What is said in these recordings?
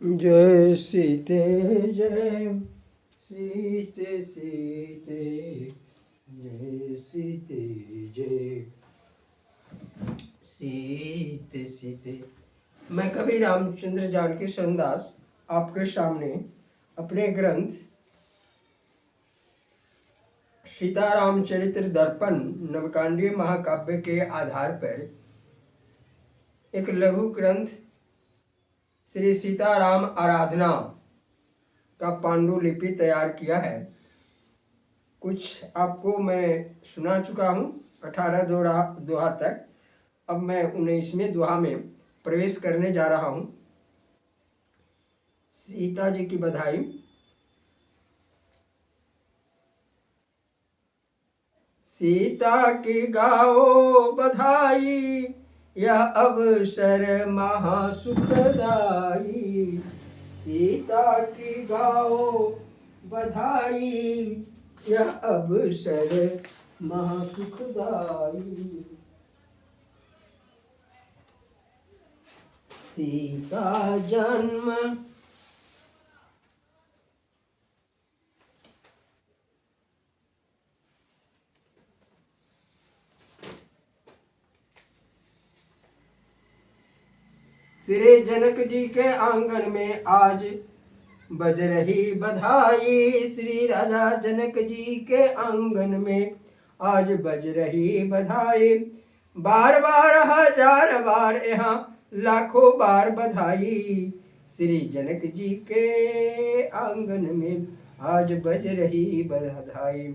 जय सीते जय सीते सीते जय सीते जय सीते सीते। मैं कवि रामचंद्र जानकी शरणदास आपके सामने अपने ग्रंथ सीतारामचरित्र दर्पण नवकांडीय महाकाव्य के आधार पर एक लघु ग्रंथ श्री सीताराम आराधना का पांडुलिपि तैयार किया है। कुछ आपको मैं सुना चुका हूँ 18 दोहा तक। अब मैं 19वें दोहा में प्रवेश करने जा रहा हूँ। सीता जी की बधाई। सीता की गाओ बधाई, यह अवसर महासुखदाई। सीता की गाओ बधाई, यह अवसर महासुखदाई। सीता जन्म श्री जनक जी के आंगन में आज बज रही बधाई। श्री राजा जनक जी के आंगन में आज बज रही बधाई। बार बार हजार बार यहाँ लाखों बार बधाई। श्री जनक जी के आंगन में आज बज रही बधाई।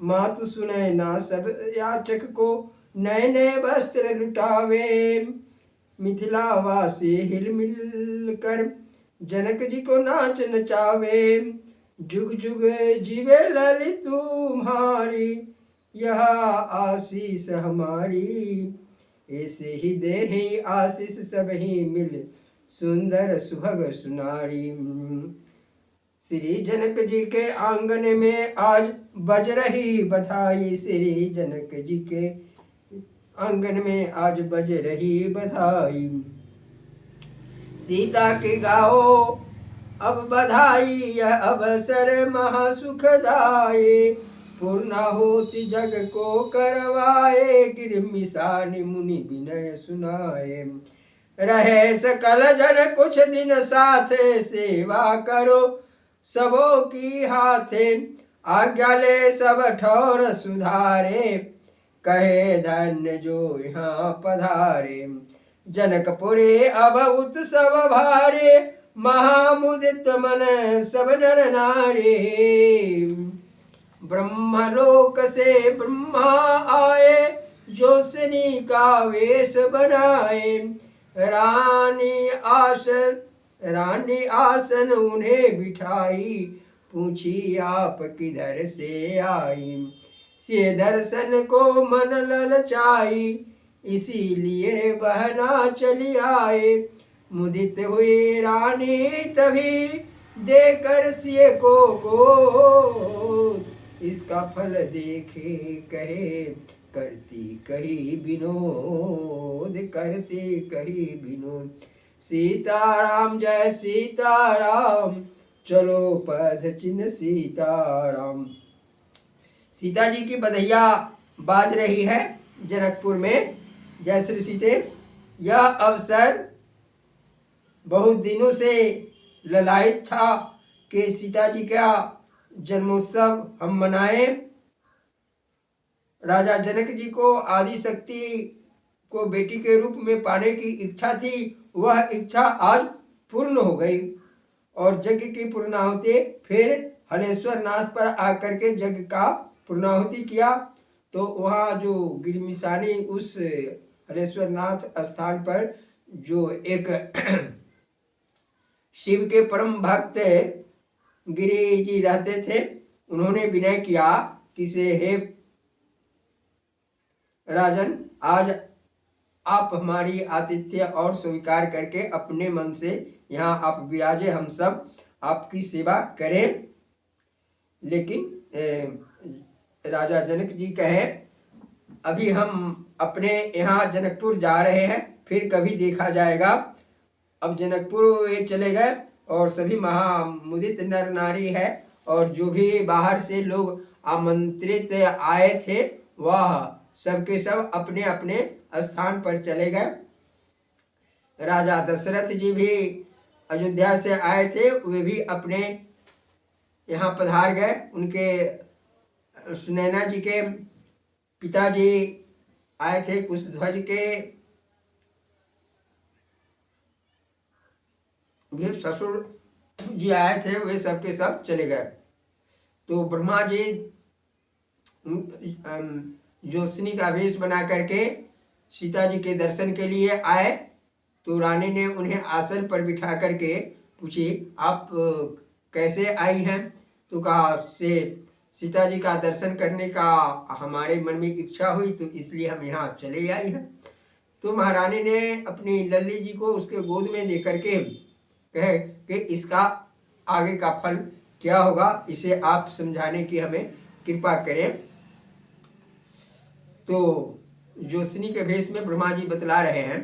मातु सुने ना सब याचक को, नए नए वस्त्र लुटावे। मिथिलावासी हिल मिल कर जनक जी को नाच नचावे। जुग जुग जीवे ललित तुम्हारी, यह आशीष हमारी। ऐसे ही देहि आशीष सब ही मिल, सुंदर सुभग सुनारी। श्री जनक जी के आंगन में आज बज रही बधाई। श्री जनक जी के आंगन में आज बज रही बधाई। सीता की गाओ अब बधाई, यह अवसर महासुखदाई। पूर्णाहुति जग को करवाए, गिरमिसानि मुनि विनय सुनाए। रहे सकल जन कुछ दिन साथे, सेवा करो सबों की हाथे। आज्ञा ले सब ठौर सुधारे, कहे धन्य जो यहाँ पधारे। जनकपुरे अब उत्सव भारे, महामुदित मन सब नर नारी। ब्रह्मलोक से ब्रह्मा आए, ज्योत्सनी का वेश बनाए। रानी आसन उन्हें बिठाई, पूछी आप किधर से आई। से दर्शन को मन ललचाई, इसीलिए बहना चली आए। मुदित हुई रानी तभी, देकर सिए को गोद। इसका फल देखे कहे, करती कही विनोद, करती कही विनोद। सीताराम जय सीताराम, चलो पद चिन्ह सीताराम। सीता जी की बधैया बाज रही है जनकपुर में। जय श्री सीते। यह अवसर बहुत दिनों से ललायित था कि सीता जी का जन्मोत्सव हम मनाएं। राजा जनक जी को आदि शक्ति को बेटी के रूप में पाने की इच्छा थी, वह इच्छा आज पूर्ण हो गई। और यज्ञ की पूर्णाहुति फिर हलेश्वर नाथ पर आकर के यज्ञ का पूर्णाहुति किया। तो वहाँ जो गिरमिसानी उस हलेश्वर नाथ स्थान पर जो एक शिव के परम भक्त गिरि जी रहते थे, उन्होंने विनय किया कि से हे राजन, आज आप हमारी आतिथ्य और स्वीकार करके अपने मन से यहाँ आप विराजे, हम सब आपकी सेवा करें। लेकिन राजा जनक जी कहे अभी हम अपने यहाँ जनकपुर जा रहे हैं, फिर कभी देखा जाएगा। अब जनकपुर वे चले गए और सभी महामुदित नर नारी है, और जो भी बाहर से लोग आमंत्रित आए थे वह सबके सब अपने अपने स्थान पर चले गए। राजा दशरथ जी भी अयोध्या से आए थे, वे भी अपने यहाँ पधार गए। उनके सुनैना जी के पिताजी आए थे, कुशध्वज के भी ससुर जी आए थे, वे सबके सब चले गए। तो ब्रह्मा जी ज्योत्सनी का वेश बना करके सीता जी के दर्शन के लिए आए। तो रानी ने उन्हें आसन पर बिठा करके पूछी, आप कैसे आई हैं? तो कहा, से सीता जी का दर्शन करने का हमारे मन में इच्छा हुई, तो इसलिए हम यहाँ चले आई हैं। तो महारानी ने अपनी लल्ली जी को उसके गोद में दे करके कहे कि इसका आगे का फल क्या होगा, इसे आप समझाने की हमें कृपा करें। तो ज्योत्सनी के भेष में ब्रह्मा जी बतला रहे हैं,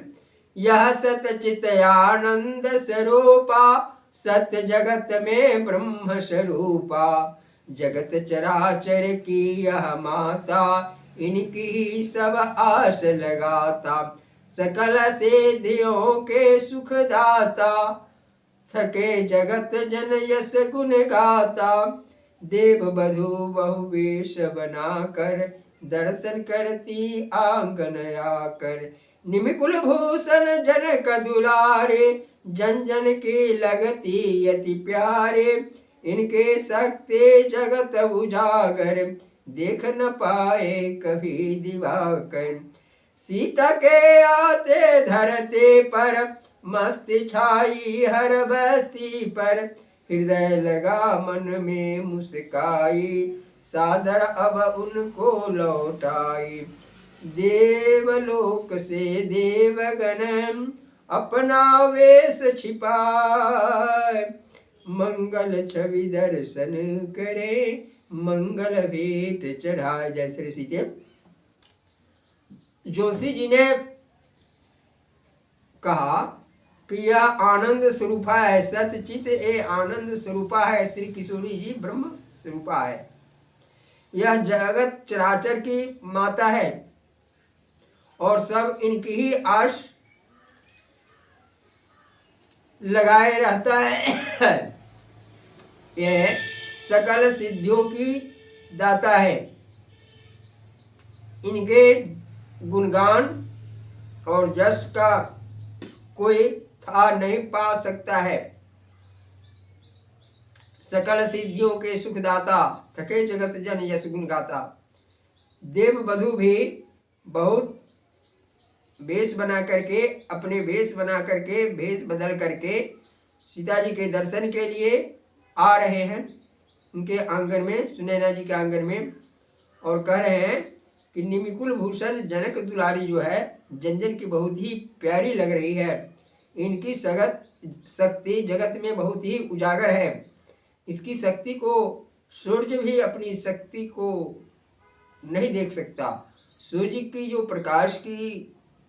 यह सतचित आनंद स्वरूपा, सत्य जगत में ब्रह्म स्वरूपा, जगत चराचर की यह माता, इनकी सब आस लगाता, सकल सिद्धियों के सुखदाता, थके जगत जन यश गुण गाता, देव बधू बहु वेश बना कर, दर्शन करती आंगन आकर, निमिकुल भूषण जनक दुलारे, जन जन की लगती यति प्यारे, इनके सकते जगत उजागर, देख न पाए कभी दिवाकर, सीता के आते धरते पर, मस्ती छाई हर बस्ती पर, हृदय लगा मन में मुस्काई, सादर अब उनको लौटाई, देवलोक से देवगण अपना वेश छिपाए, मंगल छवि दर्शन करे, मंगल भेंट चढ़ाए। जय श्री सीते। जोशी जी ने कहा कि यह आनंद स्वरूपा है, सतचित ए आनंद स्वरूपा है, श्री किशोरी जी ब्रह्म स्वरूपा है। यह जगत चराचर की माता है और सब इनकी ही आश लगाए रहता है। यह सकल सिद्धियों की दाता है, इनके गुणगान और यश का कोई था नहीं पा सकता है। सकल सिद्धियों के सुखदाता, थके जगत जन यश गुण गाता। देव बधू भी बहुत वेश बना करके, अपने वेश बना करके, वेश बदल करके सीता जी के दर्शन के लिए आ रहे हैं उनके आंगन में, सुनैना जी के आंगन में, और कह रहे हैं कि निमिकुल भूषण जनक दुलारी जो है, जन जन की बहुत ही प्यारी लग रही है, इनकी शक्ति जगत में बहुत ही उजागर है, इसकी शक्ति को सूर्य भी अपनी शक्ति को नहीं देख सकता। सूर्य की जो प्रकाश की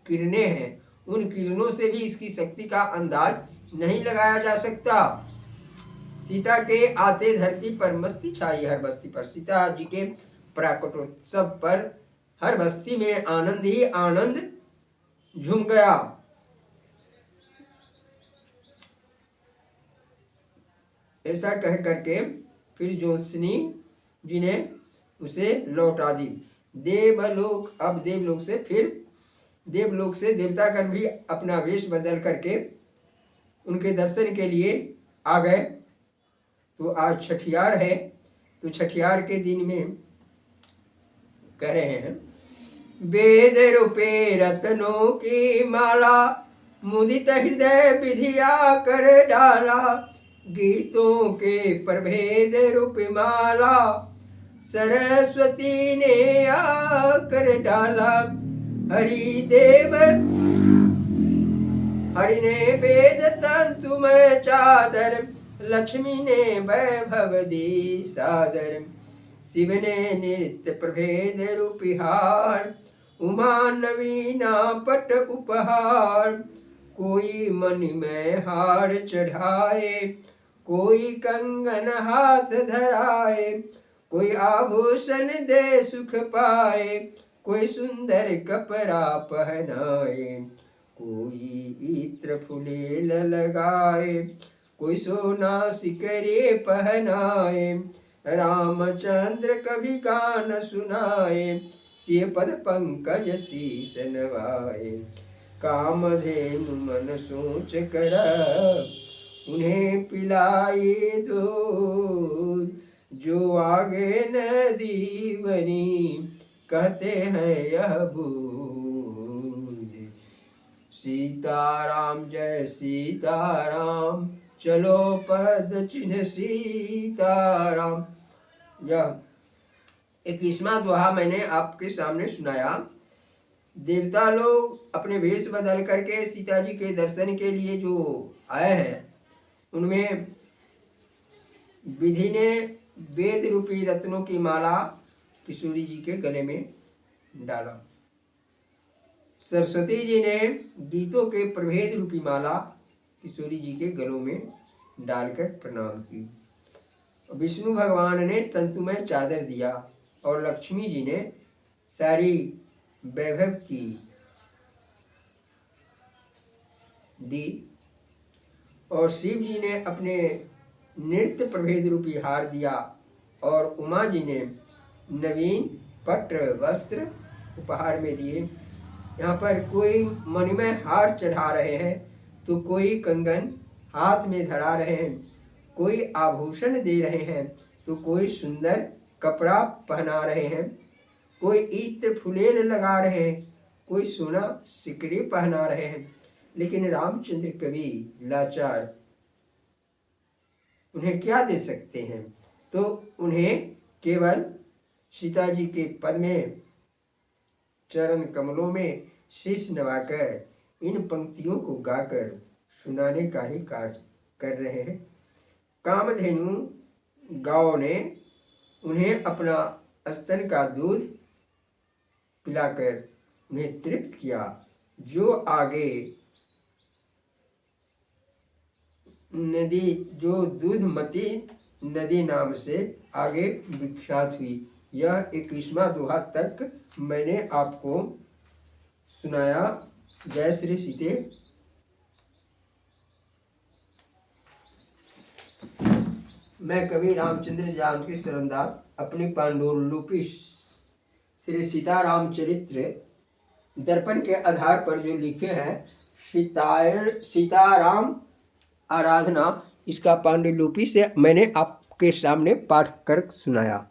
किरणें हैं, उन किरणों से भी इसकी शक्ति का अंदाज नहीं लगाया जा सकता। सीता के आते धरती पर मस्ती छाई हर बस्ती पर, सीता जी के प्राकटोत्सव पर हर बस्ती में आनंद ही आनंद झूम गया। ऐसा कह करके फिर ज्योत्सनी जी ने उसे लौटा दी। देवलोक, अब देवलोक से देवतागण भी अपना वेश बदल करके उनके दर्शन के लिए आ गए। तो आज छठियार है, तो छठियार के दिन में कह रहे हैं, वेद रूपे रत्नों की माला, मुदित हृदय विधिया कर डाला, गीतों के प्रभेद रूप माला, सरस्वती ने आकर डाला। हरि ने वेद तंतु में चादर, लक्ष्मी ने वैभव दी सादर, शिव ने नृत्य प्रभेद रूपिहार, उमा नवीना पट उपहार, कोई मणि में हार चढ़ाए, कोई कंगन हाथ धराए, कोई आभूषण दे सुख पाए, कोई सुंदर कपड़ा पहनाए, कोई इत्र फुलेल लगाए, कोई सोना सिकरे पहनाए। रामचंद्र कभी गान सुनाए, सिय पद पंकज शीस नवाए। कामधेनु मन सोच कर उन्हें पिलाए दूध, जो आगे नदी बनी कहते हैं यह बूझ। सीताराम जय सीताराम, चलो पद चिन्ह सीताराम। यह 21वां दोहा मैंने आपके सामने सुनाया। देवता लोग अपने वेश बदल करके सीता जी के दर्शन के लिए जो आए हैं, उनमें विधि ने वेद रूपी रत्नों की माला किशोरी जी के गले में डाला। सरस्वती जी ने गीतों के प्रभेद रूपी माला किशोरी जी के गलों में डालकर प्रणाम की। विष्णु भगवान ने तंतुमय चादर दिया और लक्ष्मी जी ने सारी वैभव की दी, और शिव जी ने अपने नृत्य प्रभेद रूपी हार दिया, और उमा जी ने नवीन पट्ट वस्त्र उपहार में दिए। यहाँ पर कोई मणिमय हार चढ़ा रहे हैं, तो कोई कंगन हाथ में धरा रहे हैं, कोई आभूषण दे रहे हैं, तो कोई सुंदर कपड़ा पहना रहे हैं, कोई इत्र फुलेल लगा रहे हैं, कोई सोना सिकड़ी पहना रहे हैं। लेकिन रामचंद्र कवि लाचार, उन्हें क्या दे सकते हैं? तो उन्हें केवल सीता जी के पद में, चरण कमलों में शीश नवाकर इन पंक्तियों को गाकर सुनाने का ही कार्य कर रहे हैं। कामधेनु गांव ने उन्हें अपना स्तन का दूध पिलाकर उन्हें तृप्त किया, जो आगे नदी, जो दूधमती नदी नाम से आगे विख्यात हुई। यह 21वां दोहा तक मैंने आपको सुनाया। जय श्री सीते। मैं कवि रामचंद्र जानकी शरणदास अपनी पांडुलिपि श्री सीताराम चरित्र दर्पण के आधार पर जो लिखे हैं, सीताराम आराधना, इसका पांडुलिपि से मैंने आपके सामने पाठ कर सुनाया।